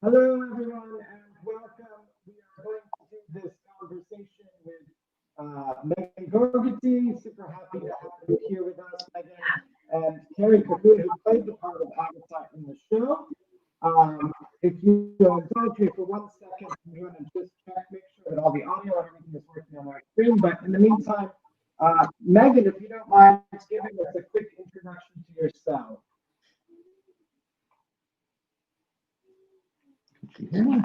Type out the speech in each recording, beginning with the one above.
Hello, everyone, and welcome. We are going to do this conversation with Megan Gogerty. Super happy to have you here with us, Megan, and Carrie Cocoon, who played the part of Agatha in the show. If you indulge me for 1 second, I'm going to just check, make sure that all the audio and everything is working on our screen. But in the meantime, Megan, if you don't mind giving us a quick introduction to yourself.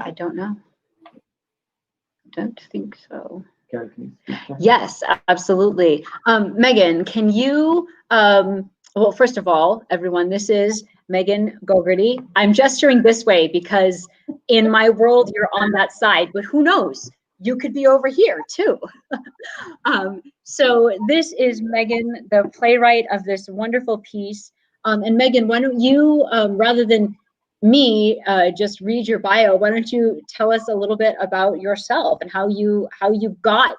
I don't know. Don't think so. Carrie, can you speak? Yes, absolutely. Megan, can you, well, first of all, everyone, this is Megan Gogerty. I'm gesturing this way because in my world, you're on that side, but who knows? You could be over here too. So this is Megan, the playwright of this wonderful piece. And Megan, why don't you, rather than me just read your bio, why don't you tell us a little bit about yourself and how you got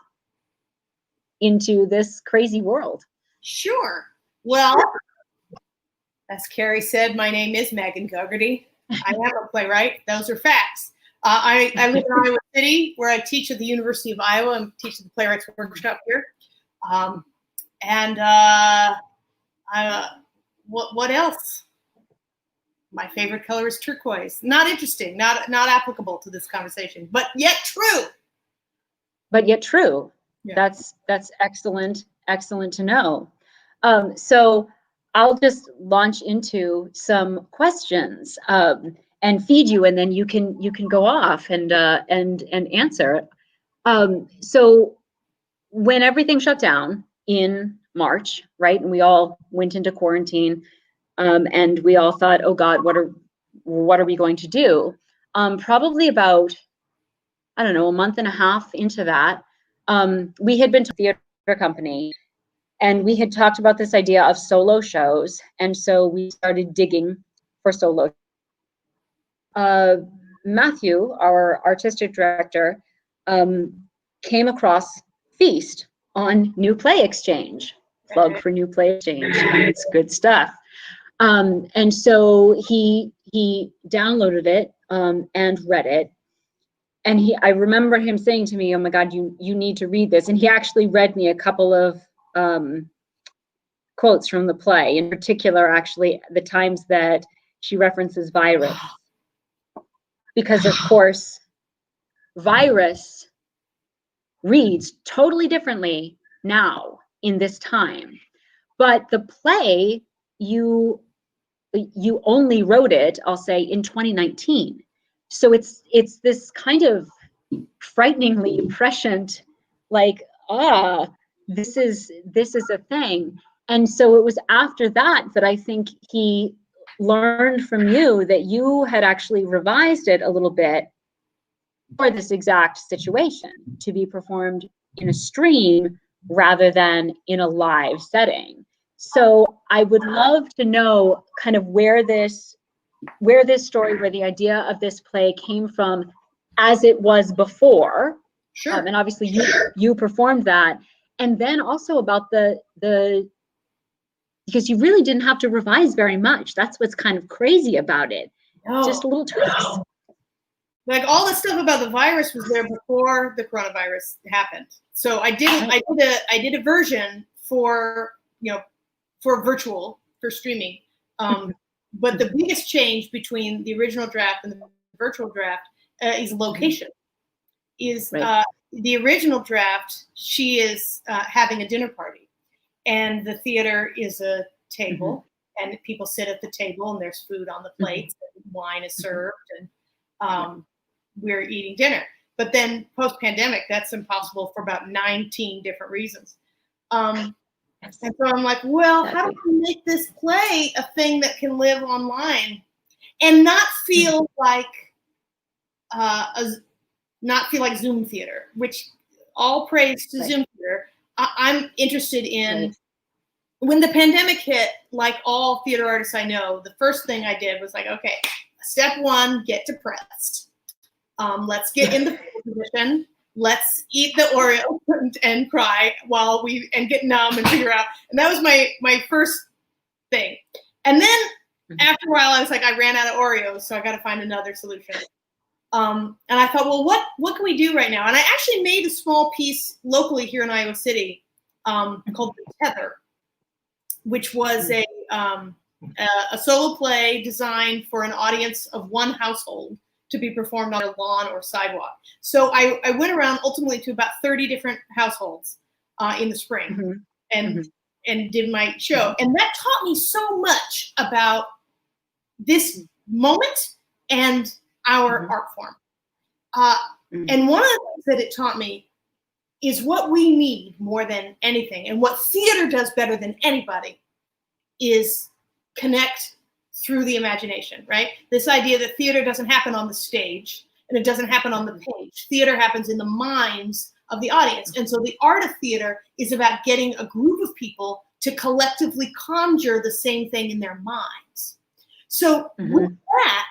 into this crazy world? Sure. Well, as Carrie said, my name is Megan Gogerty. I am a playwright. Those are facts. I live in Iowa City, where I teach at the University of Iowa. I'm teaching the Playwrights Workshop here. What else? My favorite color is turquoise. Not interesting, not applicable to this conversation, but yet true. But yet true. Yeah. That's excellent to know. So I'll just launch into some questions and feed you, and then you can go off and answer. So when everything shut down in March, right, and we all went into quarantine. And we all thought, oh God, what are we going to do? Probably about, I don't know, a month and a half into that, we had been to a theater company and we had talked about this idea of solo shows. And so we started digging for solo. Matthew, our artistic director, came across Feast on New Play Exchange. Plug for New Play Exchange. It's good stuff. And so he downloaded it and read it, and I remember him saying to me, "Oh my God, you need to read this." And he actually read me a couple of quotes from the play, in particular, actually, the times that she references virus, because of course, virus reads totally differently now in this time, but the play you only wrote it, I'll say, in 2019. So it's this kind of frighteningly prescient, like, this is a thing. And so it was after that I think he learned from you that you had actually revised it a little bit for this exact situation, to be performed in a stream rather than in a live setting. So I would love to know kind of where this story, where the idea of this play came from as it was before. Sure. And obviously you performed that. And then also about the because you really didn't have to revise very much. That's what's kind of crazy about it. No. Just little tweaks. Like all the stuff about the virus was there before the coronavirus happened. So I did a version for, for virtual, for streaming. But the biggest change between the original draft and the virtual draft is location. The original draft, she is having a dinner party, and the theater is a table, and people sit at the table, and there's food on the plates, and wine is served, and we're eating dinner. But then post-pandemic, that's impossible for about 19 different reasons. And so I'm like, well, how do we make this play a thing that can live online and not feel like Zoom theater, which all praise to Zoom theater. I'm interested in, when the pandemic hit, like all theater artists I know, the first thing I did was like, okay, step one, get depressed. Let's get in the position. Let's eat the Oreo and cry and get numb and figure out. And that was my first thing. And then after a while, I was like, I ran out of Oreos, so I got to find another solution. And I thought, well, what can we do right now? And I actually made a small piece locally here in Iowa City called The Tether, which was a solo play designed for an audience of one household to be performed on a lawn or sidewalk. So I went around ultimately to about 30 different households in the spring and did my show. And that taught me so much about this moment and our art form. And one of the things that it taught me is what we need more than anything, and what theater does better than anybody, is connect through the imagination, right? This idea that theater doesn't happen on the stage and it doesn't happen on the page. Theater happens in the minds of the audience. And so the art of theater is about getting a group of people to collectively conjure the same thing in their minds. So with that,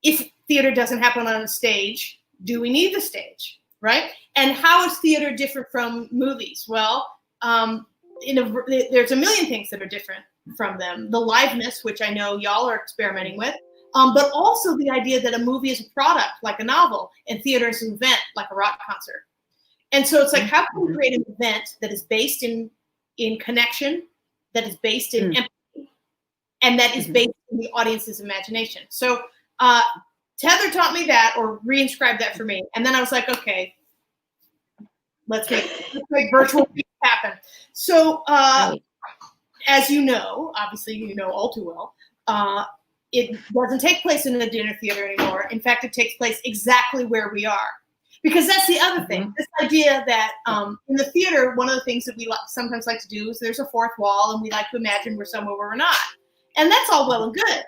if theater doesn't happen on a stage, do we need the stage, right? And how is theater different from movies? Well, there's a million things that are different from them. The liveness, which I know y'all are experimenting with, but also the idea that a movie is a product, like a novel, and theater is an event, like a rock concert. And so it's like, how can we create an event that is based in connection, that is based in empathy, and that is based in the audience's imagination? So Tether taught me that, or reinscribed that for me. And then I was like, okay, let's make virtual happen. So as you know, obviously you know all too well, it doesn't take place in a dinner theater anymore. In fact, it takes place exactly where we are. Because that's the other thing, this idea that in the theater, one of the things that we sometimes like to do is there's a fourth wall, and we like to imagine we're somewhere where we're not. And that's all well and good.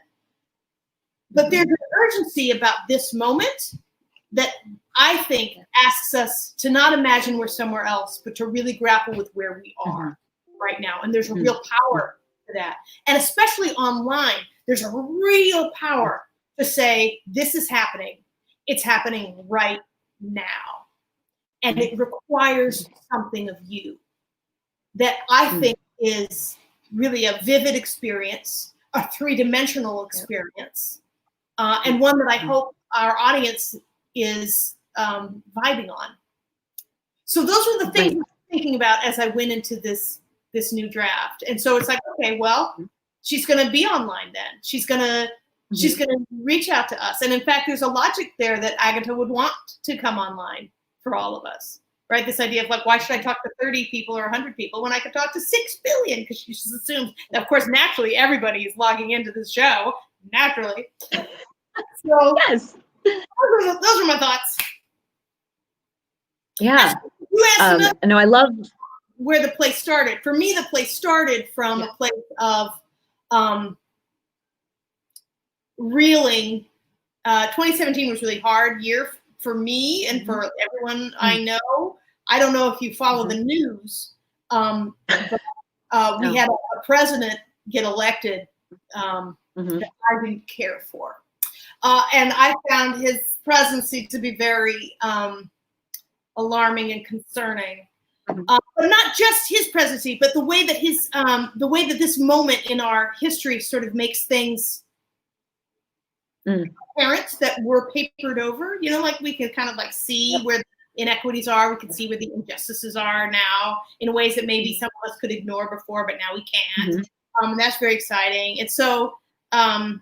But there's an urgency about this moment that I think asks us to not imagine we're somewhere else, but to really grapple with where we are right now. And there's a real power to that. And especially online, there's a real power to say, this is happening. It's happening right now. And it requires something of you that I think is really a vivid experience, a three-dimensional experience, and one that I hope our audience is vibing on. So those were the things I was thinking about as I went into this new draft. And so it's like, okay, well, she's going to be online then. She's going to reach out to us. And in fact, there's a logic there that Agatha would want to come online for all of us, right? This idea of like, why should I talk to 30 people or 100 people when I could talk to 6 billion? Because she just assumes that, of course, naturally, everybody is logging into this show, naturally. So yes, those are my thoughts. Yeah. You asked no, I love where the play started. For me, the play started from a place of reeling. 2017 was a really hard year for me and for everyone I know. I don't know if you follow the news, but we had a president get elected that I didn't care for. And I found his presidency to be very alarming and concerning. But not just his presidency, but the way that this moment in our history sort of makes things apparent that were papered over. You know, like we can kind of like see where the inequities are. We can see where the injustices are now in ways that maybe some of us could ignore before, but now we can't. And that's very exciting. And so I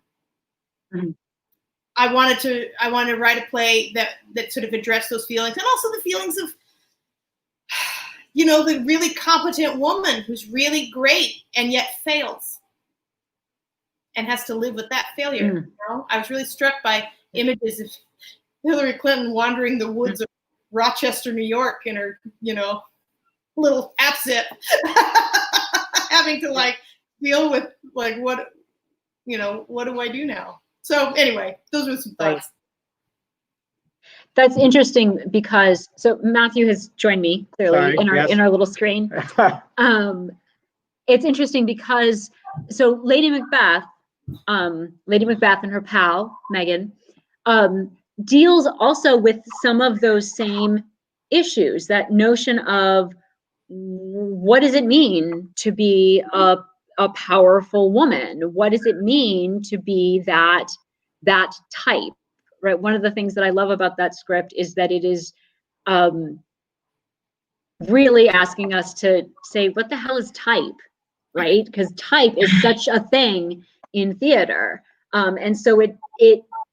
wanted to write a play that sort of addressed those feelings, and also the feelings of, you know, the really competent woman who's really great and yet fails and has to live with that failure. You know? I was really struck by images of Hillary Clinton wandering the woods of Rochester, New York in her, you know, little hat zip, having to like deal with like, what do I do now? So anyway, those were some thoughts. That's interesting because Matthew has joined me clearly in our little screen. It's interesting because Lady Macbeth and her pal Megan deals also with some of those same issues. That notion of what does it mean to be a powerful woman? What does it mean to be that type right? One of the things that I love about that script is that it is really asking us to say, what the hell is type, right? Because type is such a thing in theater. And so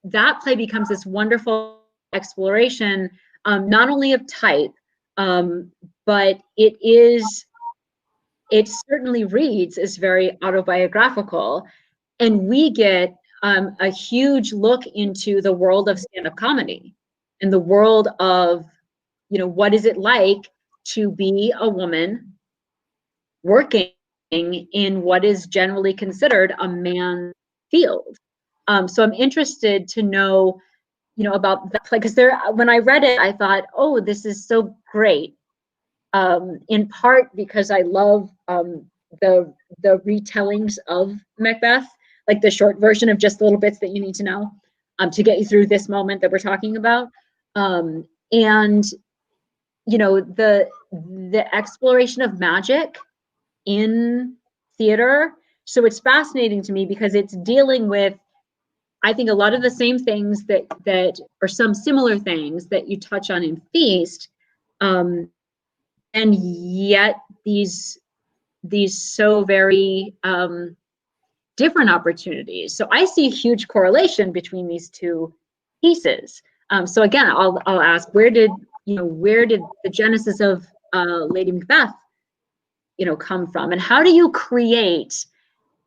that play becomes this wonderful exploration, not only of type, but it certainly reads as very autobiographical. And we get a huge look into the world of stand-up comedy and the world of, what is it like to be a woman working in what is generally considered a man's field. So I'm interested to know, about the play, because when I read it, I thought, oh, this is so great. In part because I love the retellings of Macbeth, like the short version of just the little bits that you need to know to get you through this moment that we're talking about. And the exploration of magic in theater. So it's fascinating to me because it's dealing with, I think, a lot of the same things that or some similar things that you touch on in Feast, and yet these so very different opportunities. So I see a huge correlation between these two pieces. So again, I'll ask, where did the genesis of Lady Macbeth, come from, and how do you create?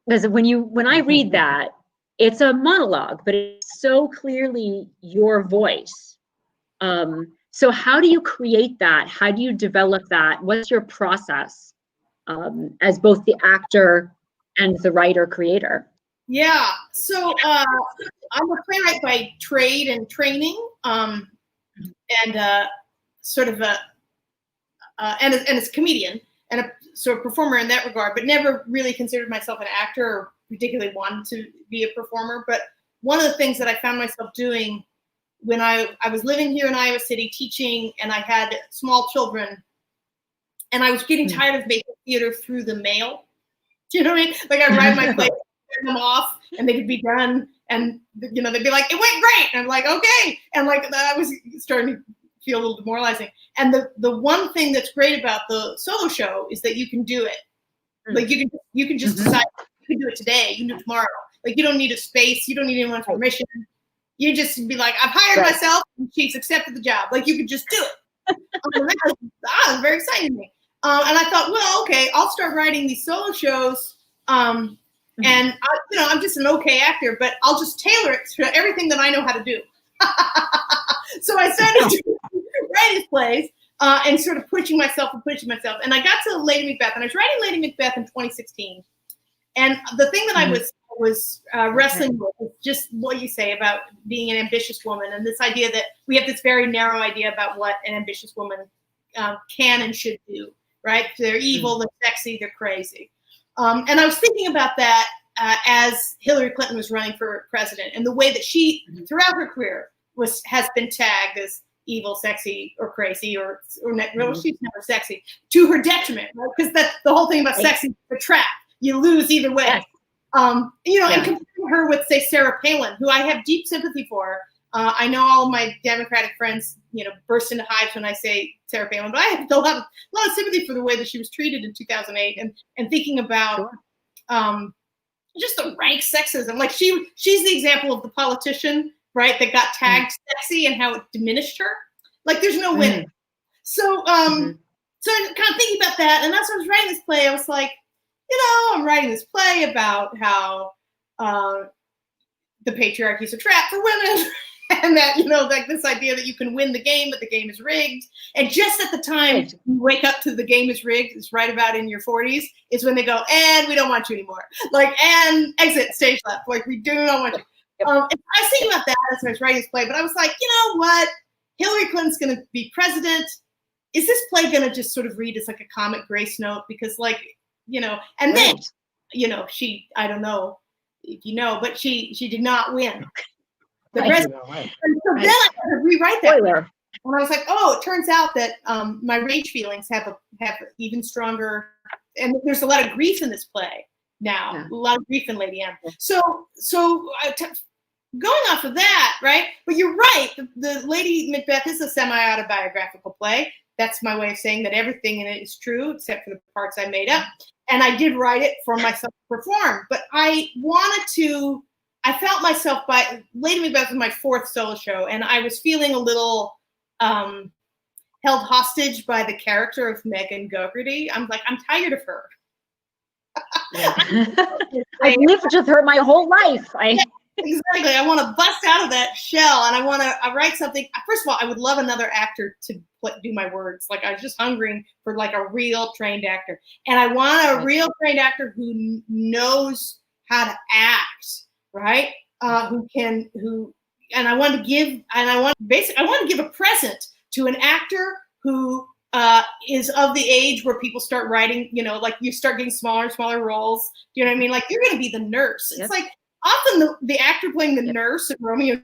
Because when I read that, it's a monologue, but it's so clearly your voice. So how do you create that? How do you develop that? What's your process as both the actor and the writer creator? Yeah, so I'm a playwright by trade and training, and sort of and as a comedian and a sort of performer in that regard, but never really considered myself an actor or particularly wanted to be a performer. But one of the things that I found myself doing when I was living here in Iowa City teaching, and I had small children, and I was getting tired of making theater through the mail. Do you know what I mean? Like I'd write my plays, turn them off, and they could be done, and they'd be like, "It went great," and I'm like, "Okay," and like I was starting to feel a little demoralizing. And the one thing that's great about the solo show is that you can do it. Like you can just decide you can do it today, you can do it tomorrow. Like you don't need a space, you don't need anyone's permission. You just be like, I've hired myself, and she's accepted the job. Like you could just do it. That was very exciting to me. And I thought, well, okay, I'll start writing these solo shows. And I'm just an okay actor, but I'll just tailor it to everything that I know how to do. So I started to write these plays and sort of pushing myself. And I got to Lady Macbeth, and I was writing Lady Macbeth in 2016. And the thing that I was wrestling with is just what you say about being an ambitious woman, and this idea that we have this very narrow idea about what an ambitious woman can and should do, right? They're evil, they're sexy, they're crazy. And I was thinking about that as Hillary Clinton was running for president, and the way that she, throughout her career, has been tagged as evil, sexy, or crazy, or she's never sexy, to her detriment, right? Because the whole thing about sexy is a trap. You lose either way. Yes. And comparing her with, say, Sarah Palin, who I have deep sympathy for. I know all of my Democratic friends, burst into hives when I say Sarah Palin, but I have a lot of sympathy for the way that she was treated in 2008, and thinking about just the rank sexism. Like she's the example of the politician, right, that got tagged sexy and how it diminished her. Like there's no winning. So, so I'm kind of thinking about that, and as I was writing this play, I was like, I'm writing this play about how the patriarchy is a trap for women, and that, like this idea that you can win the game, but the game is rigged. And just at the time you wake up to the game is rigged, it's right about in your 40s, is when they go, and we don't want you anymore. Like, and exit stage left. Like, we do not want you. And I was thinking about that as I was writing this play, but I was like, you know what? Hillary Clinton's going to be president. Is this play going to just sort of read as like a comic grace note? Because and then, she, I don't know if you know, but she did not win. The president. And so then I had to rewrite that. And I was like, oh, it turns out that my rage feelings have even stronger, and there's a lot of grief in this play now, a lot of grief in Lady M. So going off of that, right? But you're right. The Lady Macbeth is a semi-autobiographical play. That's my way of saying that everything in it is true, except for the parts I made up. And I did write it for myself to perform. But I felt myself Lady Macbeth was my 4th solo show, and I was feeling a little held hostage by the character of Megan Gogerty. I'm like, I'm tired of her. I've lived with her my whole life. Exactly. I want to bust out of that shell, and I write something. First of all, I would love another actor to do my words. Like, I was just hungering for like a real trained actor, and I want a real trained actor who knows how to act, right? I want to give a present to an actor who is of the age where people start writing, like you start getting smaller and smaller roles. Do you know what I mean? Like, you're going to be the nurse. It's like often the actor playing the nurse at Romeo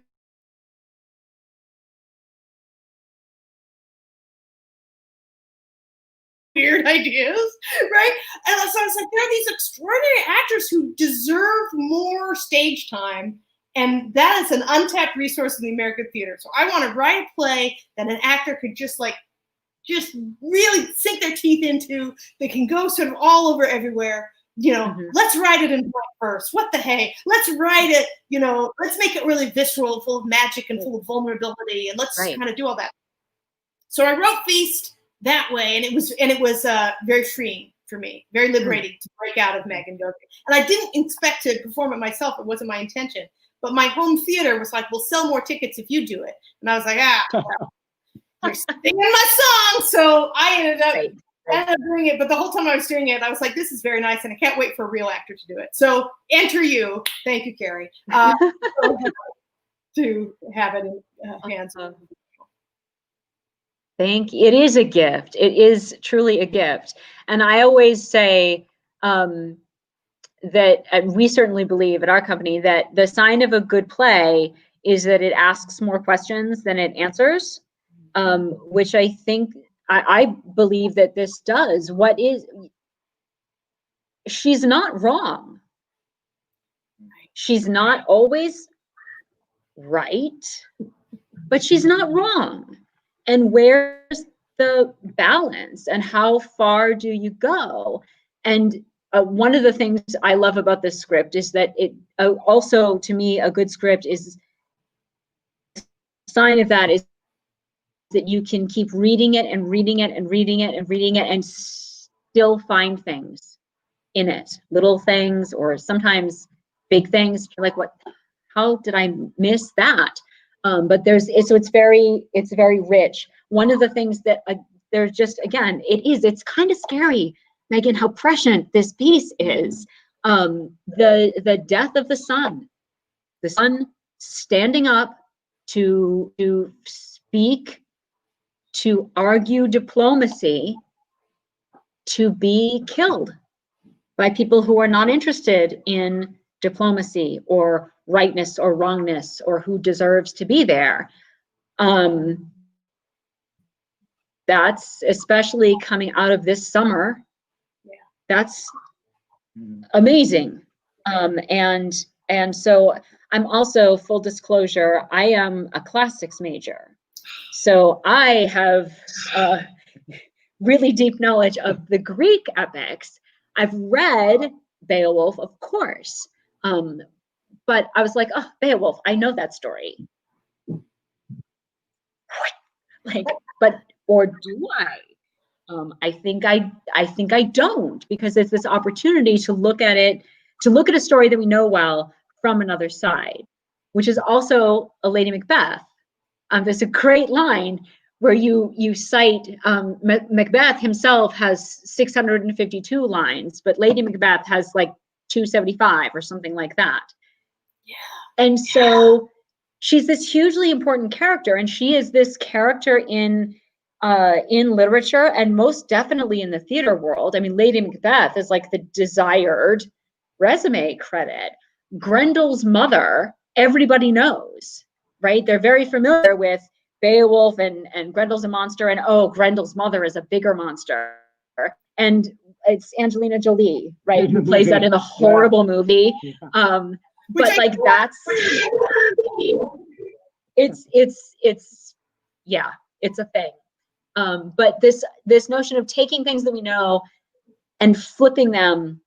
weird ideas, right? And so I was like, there are these extraordinary actors who deserve more stage time, and that is an untapped resource in the American theater. So I want to write a play that an actor could just really sink their teeth into. They can go sort of all over everywhere. Let's write it in point first. What the hey? Let's write it, let's make it really visceral, full of magic and full of vulnerability, and let's kind of do all that. So I wrote Feast that way, and it was very freeing for me, very liberating to break out of Megan Gogerty. And I didn't expect to perform it myself. It wasn't my intention. But my home theater was like, we'll sell more tickets if you do it. And I was like, you're singing my song. So I ended up doing it. But the whole time I was doing it, I was like, this is very nice, and I can't wait for a real actor to do it. So enter you. Thank you, Carrie. To have it in hands. Thank you. It is a gift. It is truly a gift. And I always say that we certainly believe at our company that the sign of a good play is that it asks more questions than it answers, which I think, I believe that this does. She's not wrong. She's not always right, but she's not wrong. And where's the balance, and how far do you go? And one of the things I love about this script is that it also, to me, a good script is a sign of that is that you can keep reading it and reading it and reading it and reading it and still find things in it, little things or sometimes big things. You're like, how did I miss that? But it's very rich. One of the things that there's just, again, it's kind of scary, Megan, how prescient this piece is. The death of the sun standing up to speak, to argue diplomacy, to be killed by people who are not interested in diplomacy or rightness or wrongness or who deserves to be there. That's especially coming out of this summer. That's amazing. And so I'm also, full disclosure, I am a classics major. So I have really deep knowledge of the Greek epics. I've read Beowulf, of course. But I was like, oh, Beowulf, I know that story. Or do I? I think I don't, because it's this opportunity to look at a story that we know well from another side, which is also a Lady Macbeth. There's a great line where you cite Macbeth himself has 652 lines, but Lady Macbeth has like 275 or something like that. Yeah. And so she's this hugely important character, and she is this character in literature and most definitely in the theater world. I mean, Lady Macbeth is like the desired resume credit. Grendel's mother, everybody knows, right? They're very familiar with Beowulf and Grendel's a monster, and oh, Grendel's mother is a bigger monster. And it's Angelina Jolie, right, who plays that in the horrible movie. But like that's Yeah, it's a thing. But this notion of taking things that we know and flipping them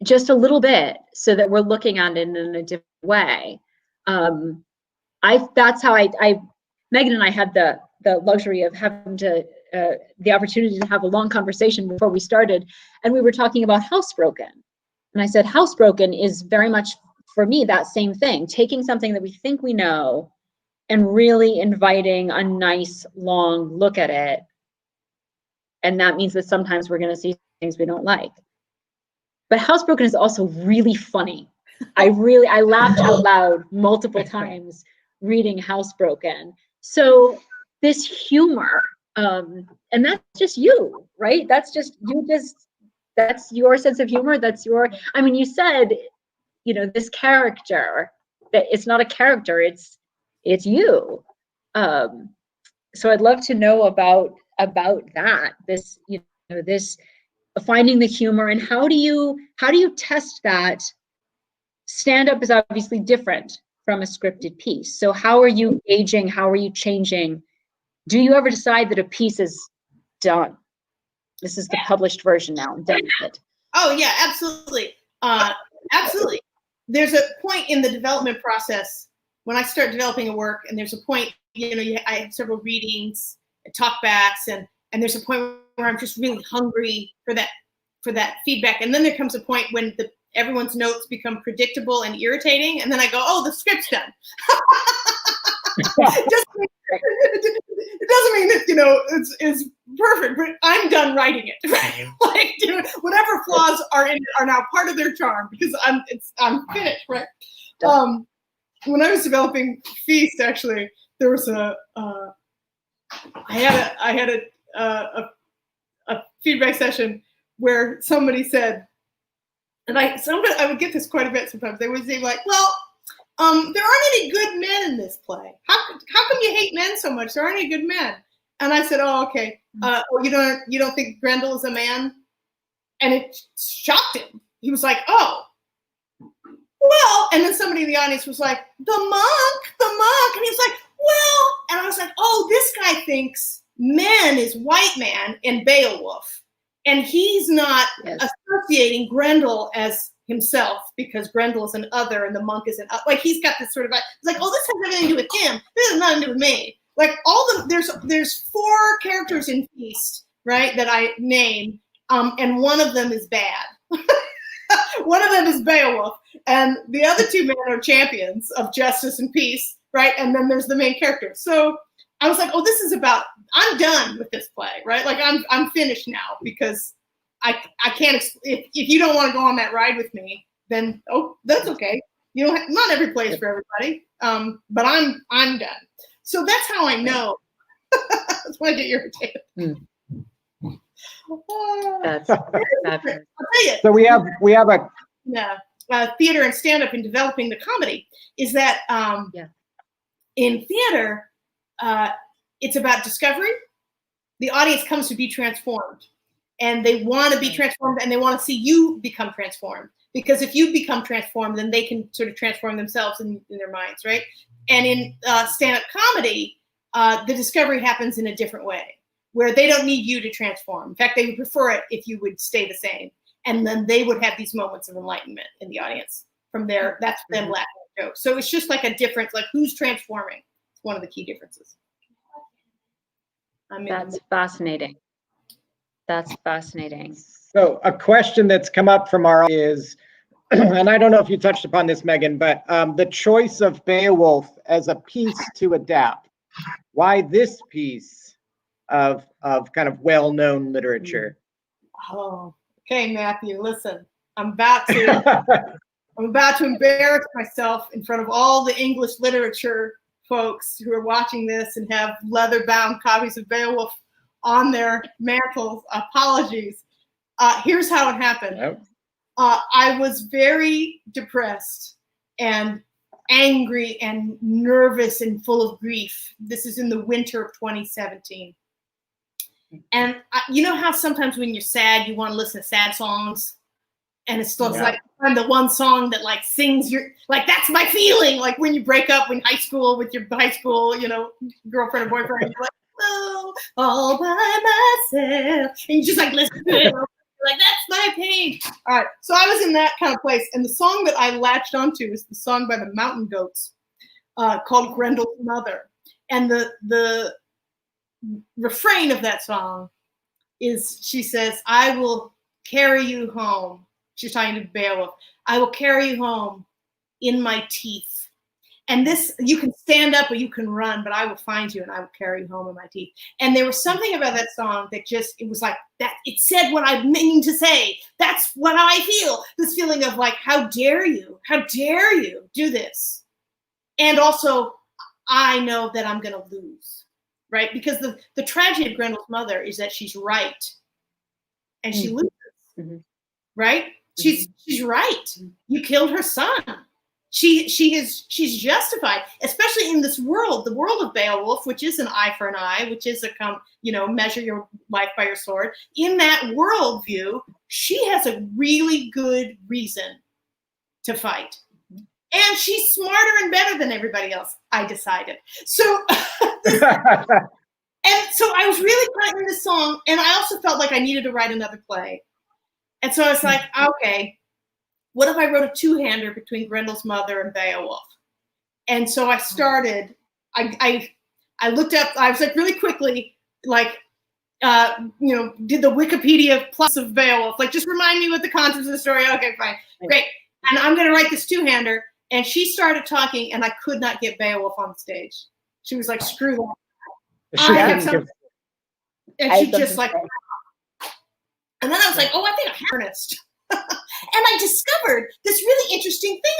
just a little bit so that we're looking at it in a different way. That's how Megan and I had the luxury of having the opportunity to have a long conversation before we started, and we were talking about Housebroken. And I said, Housebroken is very much, for me, that same thing, taking something that we think we know and really inviting a nice, long look at it. And that means that sometimes we're going to see things we don't like. But Housebroken is also really funny. I laughed out loud multiple times reading Housebroken. So this humor, and that's just you, right? That's just you. That's your sense of humor. I mean, you said, this character, that it's not a character, it's you. So I'd love to know about that. This, this finding the humor, and how do you test that? Stand up is obviously different from a scripted piece. So how are you gauging? How are you changing? Do you ever decide that a piece is done? This is the published version now. I'm done with it. Oh yeah, absolutely. Absolutely. There's a point in the development process when I start developing a work, and there's a point, I have several readings, talkbacks, and there's a point where I'm just really hungry for that feedback. And then there comes a point when everyone's notes become predictable and irritating, and then I go, oh, the script's done. It doesn't mean that it's perfect, but I'm done writing it. Right? Like, whatever flaws are in it are now part of their charm, because I'm finished. Right? When I was developing Feast, actually, there was I had a feedback session where somebody said, and I would get this quite a bit sometimes. They would say like, well, there aren't any good men in this play. How come you hate men so much? There aren't any good men. And I said, oh, okay. You don't think Grendel is a man? And it shocked him. He was like, oh, well. And then somebody in the audience was like, the monk. And he was like, well. And I was like, oh, this guy thinks men is white man in Beowulf. And he's not associating Grendel as himself, because Grendel is an other and the monk is an other. Like, he's got this sort of, it's like, oh, this has everything to do with him. This has nothing to do with me. Like, there's 4 characters in Feast, right, that I name, and one of them is bad. One of them is Beowulf, and the other 2 men are champions of justice and peace, right? And then there's the main character. So I was like, oh, this is about, I'm done with this play, right? Like, I'm finished now, because I can't, if you don't want to go on that ride with me, then, oh, that's okay. Not every play is for everybody, but I'm done. So that's how I know. That's when I get irritated. That's fabulous. I'll tell you. So we have a theater and stand-up in developing the comedy is that in theater, it's about discovery. The audience comes to be transformed, and they want to be transformed, and they want to see you become transformed. Because if you become transformed, then they can sort of transform themselves in their minds, right? And in stand-up comedy, the discovery happens in a different way, where they don't need you to transform. In fact, they would prefer it if you would stay the same. And then they would have these moments of enlightenment in the audience. From there, that's them laughing at jokes. So it's just like a difference, like who's transforming. It's one of the key differences. That's fascinating. That's fascinating. So a question that's come up from our is, and I don't know if you touched upon this, Megan, but the choice of Beowulf as a piece to adapt. Why this piece of kind of well-known literature? Oh, okay, Matthew, listen, I'm about to embarrass myself in front of all the English literature folks who are watching this and have leather-bound copies of Beowulf on their mantles. Apologies. Here's how it happened. Nope. I was very depressed and angry and nervous and full of grief. This is in the winter of 2017. And you know how sometimes when you're sad, you want to listen to sad songs? And it's still like the one song that like sings your, like, that's my feeling. Like when you break up in high school with your high school, you know, girlfriend or boyfriend, you're like, oh, all by myself. And you just like listen to it. Like, that's my pain. All right. So I was in that kind of place. And the song that I latched onto is the song by the Mountain Goats called Grendel's Mother. And the refrain of that song is, she says, I will carry you home. She's talking to Beowulf. I will carry you home in my teeth. And this, you can stand up or you can run, but I will find you and I will carry you home in my teeth. And there was something about that song that just, it was like that. It said what I mean to say. That's what I feel. This feeling of like, how dare you do this? And also, I know that I'm going to lose, right? Because the tragedy of Grendel's mother is that she's right and she loses, right? She's right. You killed her son. She's justified, especially in this world, the world of Beowulf, which is an eye for an eye, which is measure your life by your sword. In that worldview, she has a really good reason to fight. And she's smarter and better than everybody else, I decided. So, and so I was really caught in this song, and I also felt like I needed to write another play. And so I was like, okay, what if I wrote a two-hander between Grendel's mother and Beowulf? And so I started, I looked up, I was like really quickly, like, did the Wikipedia plus of Beowulf, like just remind me what the context of the story. Okay, fine, great. And I'm going to write this two-hander. And she started talking, and I could not get Beowulf on stage. She was like, screw that. And she just like, and then I was like, oh, I think I'm earnest. And I discovered this really interesting thing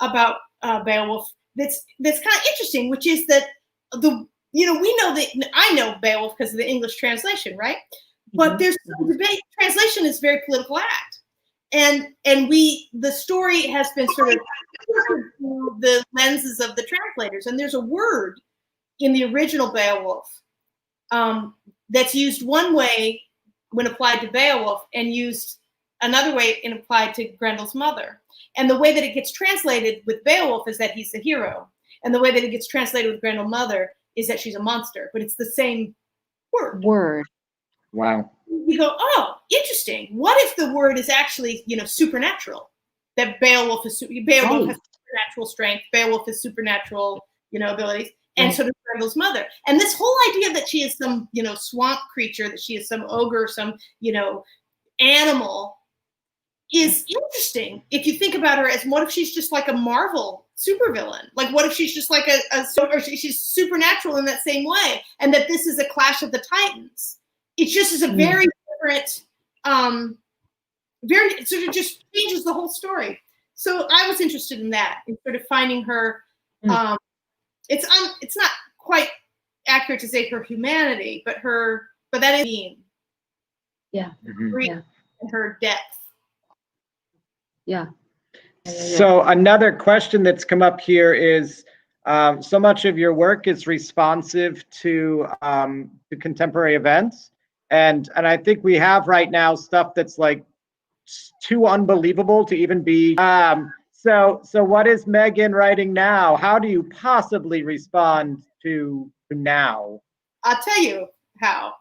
about Beowulf that's kind of interesting, which is that we know that I know Beowulf because of the English translation, right? But there's some debate. Translation is a very political act. And the story has been sort of through the lenses of the translators. And there's a word in the original Beowulf that's used one way when applied to Beowulf and used another way when applied to Grendel's mother. And the way that it gets translated with Beowulf is that he's the hero. And the way that it gets translated with Grendel's mother is that she's a monster. But it's the same word. Wow. You go, oh, interesting. What if the word is actually, supernatural? That Beowulf has supernatural strength. Beowulf has supernatural, abilities. And so does Grendel's mother. And this whole idea that she is some, swamp creature, that she is some ogre, some, animal is interesting. If you think about her as, what if she's just like a Marvel supervillain? Like, what if she's just like or she's supernatural in that same way? And that this is a clash of the Titans. It just is a very different, it sort of just changes the whole story. So I was interested in that, in sort of finding her. It's not quite accurate to say her humanity, but that is mean. Yeah. And her depth. Yeah. So another question that's come up here is, so much of your work is responsive to contemporary events. And I think we have right now stuff that's like too unbelievable to even be. So what is Megan writing now? How do you possibly respond to now? I'll tell you how.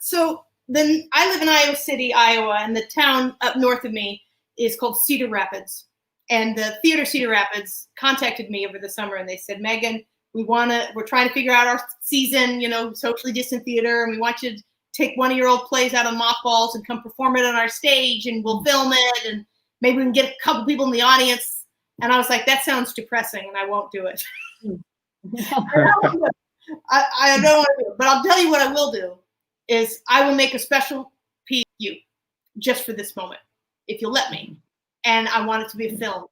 So then I live in Iowa City, Iowa, and the town up north of me is called Cedar Rapids. And the theater Cedar Rapids contacted me over the summer, and they said, Megan, we're trying to figure out our season, socially distant theater, and we want you to take one of your old plays out of mothballs and come perform it on our stage, and we'll film it, and maybe we can get a couple people in the audience. And I was like, that sounds depressing, and I won't do it. I don't want to do it, but I'll tell you what I will do is I will make a special piece of you just for this moment, if you'll let me. And I want it to be a film.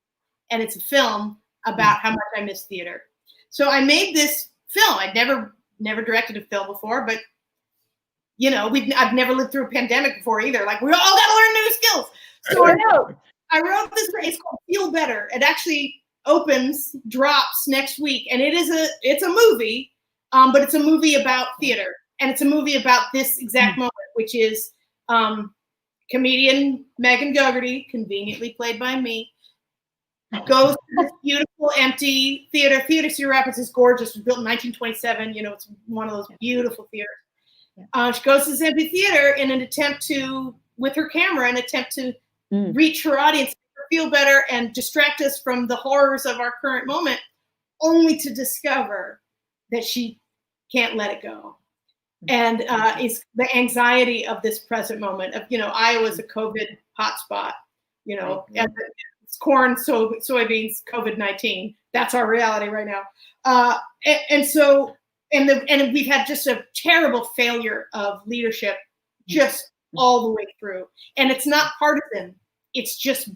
And it's a film about how much I miss theater. So I made this film. I'd never directed a film before, but I've never lived through a pandemic before either. Like, we all got to learn new skills. So I wrote this. It's called Feel Better. It actually drops next week, and it's a movie, but it's a movie about theater, and it's a movie about this exact moment, which is comedian Megan Gogerty, conveniently played by me, goes to this beautiful empty theater. Theater Cedar Rapids is gorgeous. It was built in 1927. It's one of those beautiful theaters. She goes to this empty theater in an attempt to, with her camera, reach her audience, make her feel better, and distract us from the horrors of our current moment, only to discover that she can't let it go. And is the anxiety of this present moment of, Iowa's a COVID hotspot, it's corn, soybeans, COVID-19. That's our reality right now. And we've had just a terrible failure of leadership just all the way through. And it's not partisan. It's just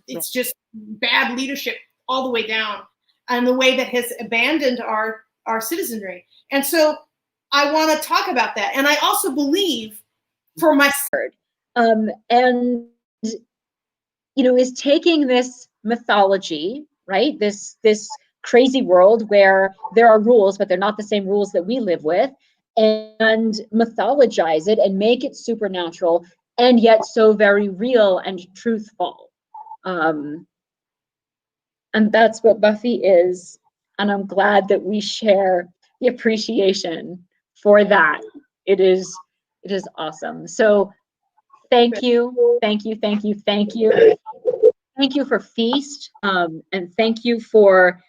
bad leadership all the way down, and the way that has abandoned our citizenry. And so I want to talk about that. And I also believe for my is taking this mythology, right? This crazy world where there are rules, but they're not the same rules that we live with, and mythologize it and make it supernatural and yet so very real and truthful. And that's what Buffy is. And I'm glad that we share the appreciation for that. It is awesome. So thank you. Thank you for Feast. And thank you for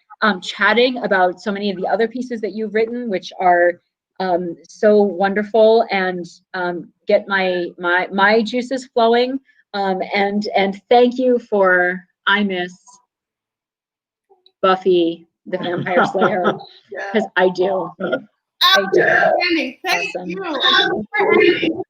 chatting about so many of the other pieces that you've written, which are so wonderful, and get my juices flowing. And thank you for I Miss Buffy the Vampire Slayer, because I do. Outstanding. Thank Awesome. you.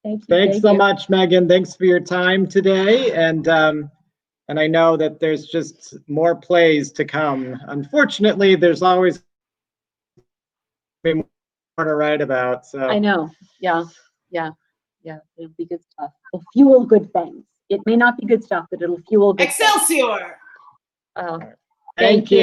Thank you. Thanks so much, Megan. Thanks for your time today. And I know that there's just more plays to come. Unfortunately, there's always more to write about. So I know. Yeah. It'll be good stuff. It'll fuel good things. It may not be good stuff, but it'll fuel good stuff. Excelsior. Thank you.